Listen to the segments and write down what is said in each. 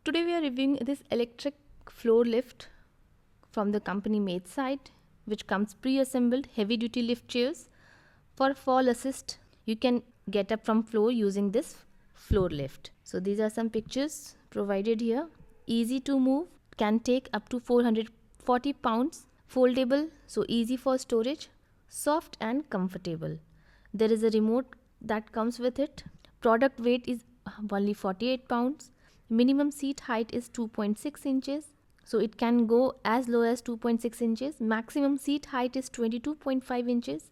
Today we are reviewing this electric floor lift from the company MAIDeSITE, which comes pre-assembled heavy duty lift chairs. For fall assist, you can get up from floor using this floor lift. So these are some pictures provided here. Easy to move, can take up to 440 pounds, foldable, so easy for storage, soft and comfortable. There is a remote that comes with it. Product weight is only 48 pounds. Minimum seat height is 2.6 inches. So it can go as low as 2.6 inches. Maximum seat height is 22.5 inches.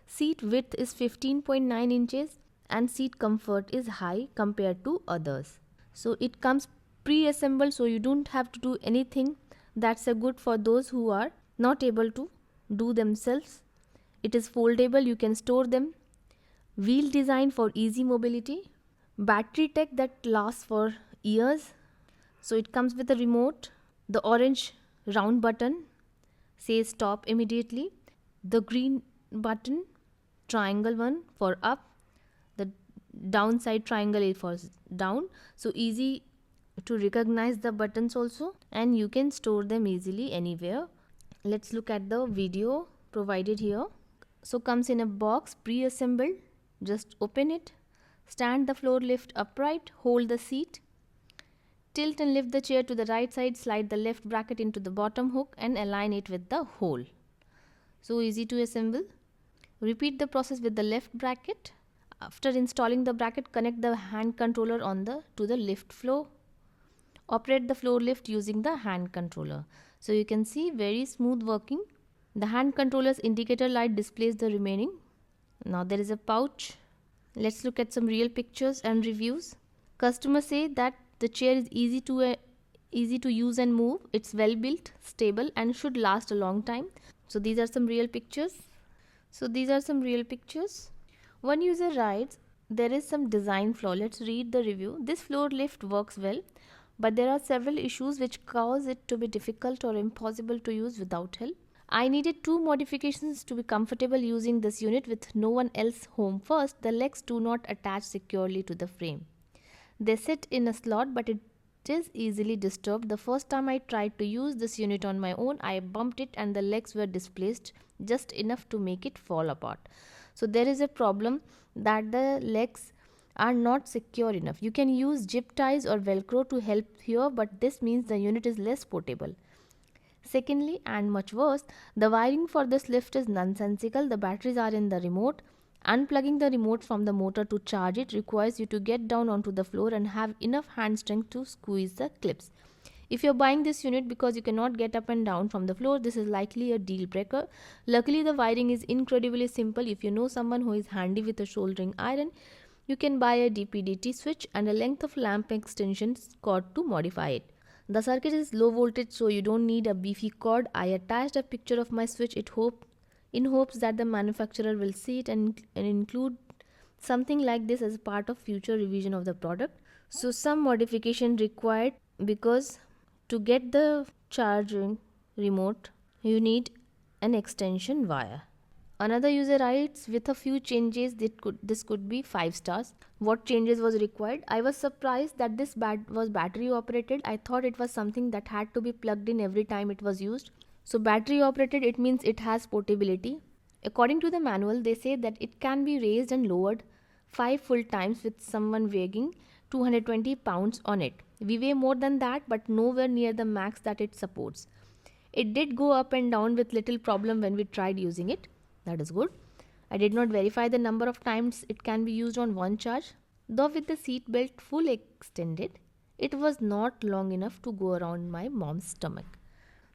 Seat width is 15.9 inches and seat comfort is high compared to others. So it comes pre-assembled, so you don't have to do anything. That's a good for those who are not able to do themselves. It is foldable, you can store them. Wheel design for easy mobility. Battery tech that lasts for years. So it comes with a remote. The orange round button says stop immediately. The green button, triangle one, for up. The downside triangle is for down. So easy to recognize the buttons also, and you can store them easily anywhere. Let's look at the video provided here. So comes in a box pre-assembled. Just open it. Stand the floor lift upright. Hold the seat. Tilt and lift the chair to the right side, slide the left bracket into the bottom hook and align it with the hole. So easy to assemble. Repeat the process with the left bracket. After installing the bracket, connect the hand controller to the lift floor. Operate the floor lift using the hand controller. So you can see very smooth working. The hand controller's indicator light displays the remaining. Now there is a pouch. Let's look at some real pictures and reviews. Customers say that the chair is easy to use and move. It's well built, stable and should last a long time. So these are some real pictures. One user writes, there is some design flaw. Let's read the review. This floor lift works well, but there are several issues which cause it to be difficult or impossible to use without help. I needed 2 modifications to be comfortable using this unit with no one else home. First, the legs do not attach securely to the frame. They sit in a slot, but it is easily disturbed. The first time I tried to use this unit on my own, I bumped it and the legs were displaced just enough to make it fall apart. So there is a problem that the legs are not secure enough. You can use zip ties or velcro to help here, but this means the unit is less portable. Secondly, and much worse, the wiring for this lift is nonsensical. The batteries are in the remote. Unplugging the remote from the motor to charge it requires you to get down onto the floor and have enough hand strength to squeeze the clips. If you're buying this unit because you cannot get up and down from the floor, this is likely a deal breaker. Luckily, the wiring is incredibly simple. If you know someone who is handy with a soldering iron, you can buy a DP/DT switch and a length of lamp extension cord to modify it. The circuit is low voltage, so you don't need a beefy cord. I attached a picture of my switch in hopes that the manufacturer will see it and include something like this as part of future revision of the product. So some modification required, because to get the charging remote you need an extension wire. Another user writes, with a few changes this could be 5 stars. What changes was required? I was surprised that this was battery operated. I thought it was something that had to be plugged in every time it was used. So battery operated, it means it has portability. According to the manual, they say that it can be raised and lowered 5 full times with someone weighing 220 pounds on it. We weigh more than that, but nowhere near the max that it supports. It did go up and down with little problem when we tried using it. That is good. I did not verify the number of times it can be used on one charge. Though with the seat belt full extended, it was not long enough to go around my mom's stomach.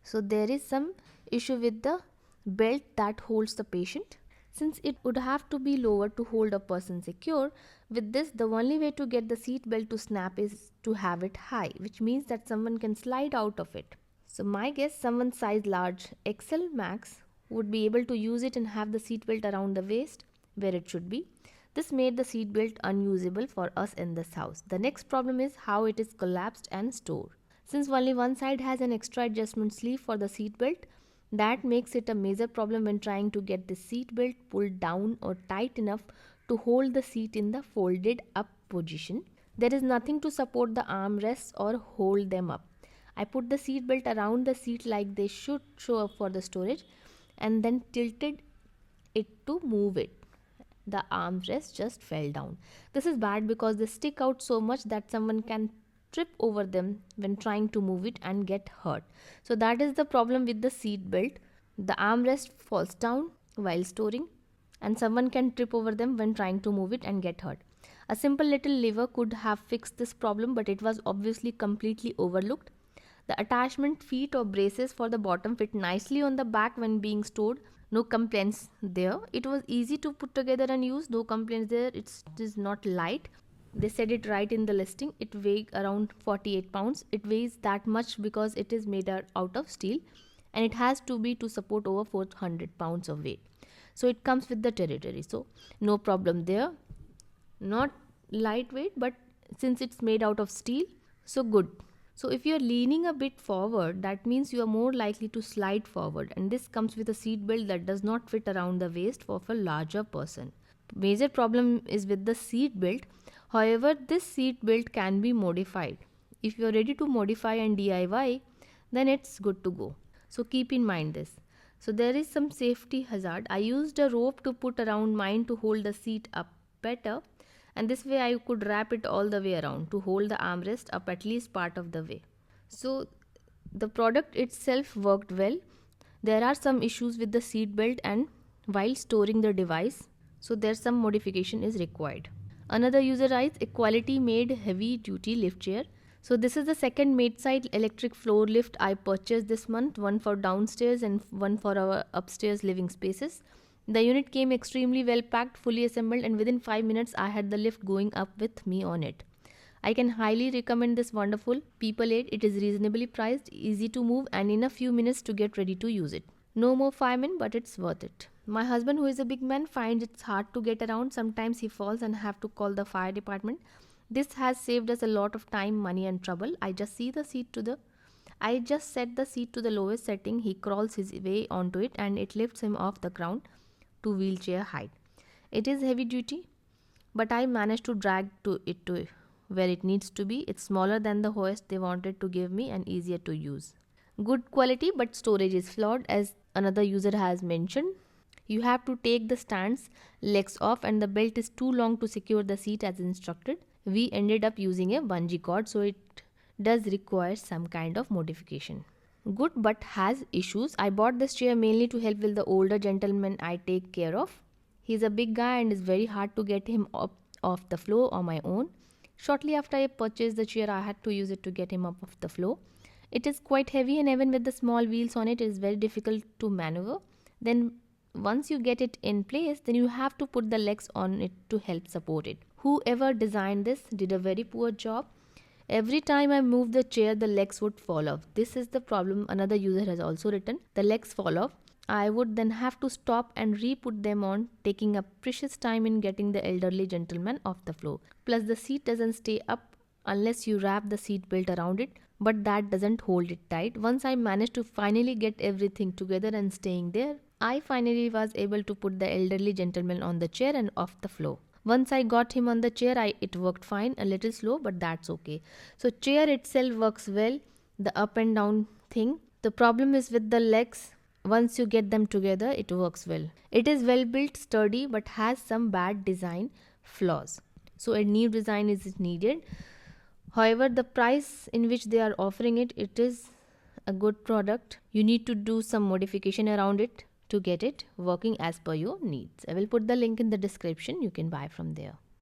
So there is some issue with the belt that holds the patient. Since it would have to be lowered to hold a person secure, with this the only way to get the seat belt to snap is to have it high, which means that someone can slide out of it. So my guess, someone size large, XL max, would be able to use it and have the seat belt around the waist where it should be. This made the seat belt unusable for us in this house. The next problem is how it is collapsed and stored. Since only one side has an extra adjustment sleeve for the seat belt, that makes it a major problem when trying to get the seat belt pulled down or tight enough to hold the seat in the folded up position. There is nothing to support the armrests or hold them up. I put the seat belt around the seat like they should show up for the storage, and then tilted it to move it. The armrest just fell down. This is bad because they stick out so much that someone can trip over them when trying to move it and get hurt. So that is the problem with the seat belt. The armrest falls down while storing, and someone can trip over them when trying to move it and get hurt. A simple little lever could have fixed this problem, but it was obviously completely overlooked. The attachment feet or braces for the bottom fit nicely on the back when being stored. No complaints there. It was easy to put together and use. No complaints there. It is not light. They said it right in the listing. It weighs around 48 pounds. It weighs that much because it is made out of steel, and it has to be to support over 400 pounds of weight. So it comes with the territory. So no problem there. Not lightweight, but since it's made out of steel, so good. So if you're leaning a bit forward, that means you are more likely to slide forward, and this comes with a seat belt that does not fit around the waist of a larger person. Major problem is with the seat belt. However, this seat belt can be modified. If you're ready to modify and DIY, then it's good to go. So keep in mind this. So there is some safety hazard. I used a rope to put around mine to hold the seat up better, and this way I could wrap it all the way around to hold the armrest up at least part of the way. So the product itself worked well. There are some issues with the seat belt and while storing the device, so there's some modification is required. Another user writes, a quality made heavy duty lift chair. So this is the second MAIDeSITE electric floor lift I purchased this month, one for downstairs and one for our upstairs living spaces. The unit came extremely well packed, fully assembled, and within 5 minutes I had the lift going up with me on it. I can highly recommend this wonderful people aid. It is reasonably priced, easy to move, and in a few minutes to get ready to use it. No more firemen, but it's worth it. My husband, who is a big man, finds it hard to get around. Sometimes he falls and have to call the fire department. This has saved us a lot of time, money, and trouble. I just set the seat to the lowest setting. He crawls his way onto it, and it lifts him off the ground to wheelchair height. It is heavy duty, but I managed to drag it to where it needs to be. It's smaller than the hoist they wanted to give me and easier to use. Good quality, but storage is flawed, as another user has mentioned. You have to take the stand's legs off, and the belt is too long to secure the seat as instructed. We ended up using a bungee cord, so it does require some kind of modification. Good, but has issues. I bought this chair mainly to help with the older gentleman I take care of. He's a big guy and it's very hard to get him up off the floor on my own. Shortly after I purchased the chair, I had to use it to get him up off the floor. It is quite heavy, and even with the small wheels on it is very difficult to maneuver. Then once you get it in place, then you have to put the legs on it to help support it. Whoever designed this did a very poor job. Every time I move the chair, the legs would fall off. This is the problem another user has also written. The legs fall off. I would then have to stop and re-put them on, taking up precious time in getting the elderly gentleman off the floor. Plus the seat doesn't stay up unless you wrap the seat belt around it, but that doesn't hold it tight. Once I managed to finally get everything together and staying there, I finally was able to put the elderly gentleman on the chair and off the floor. Once I got him on the chair, it worked fine, a little slow, but that's okay. So chair itself works well, the up and down thing. The problem is with the legs. Once you get them together, it works well. It is well built, sturdy, but has some bad design flaws. So a new design is needed. However, the price in which they are offering it, it is a good product. You need to do some modification around it to get it working as per your needs. I will put the link in the description. You can buy from there.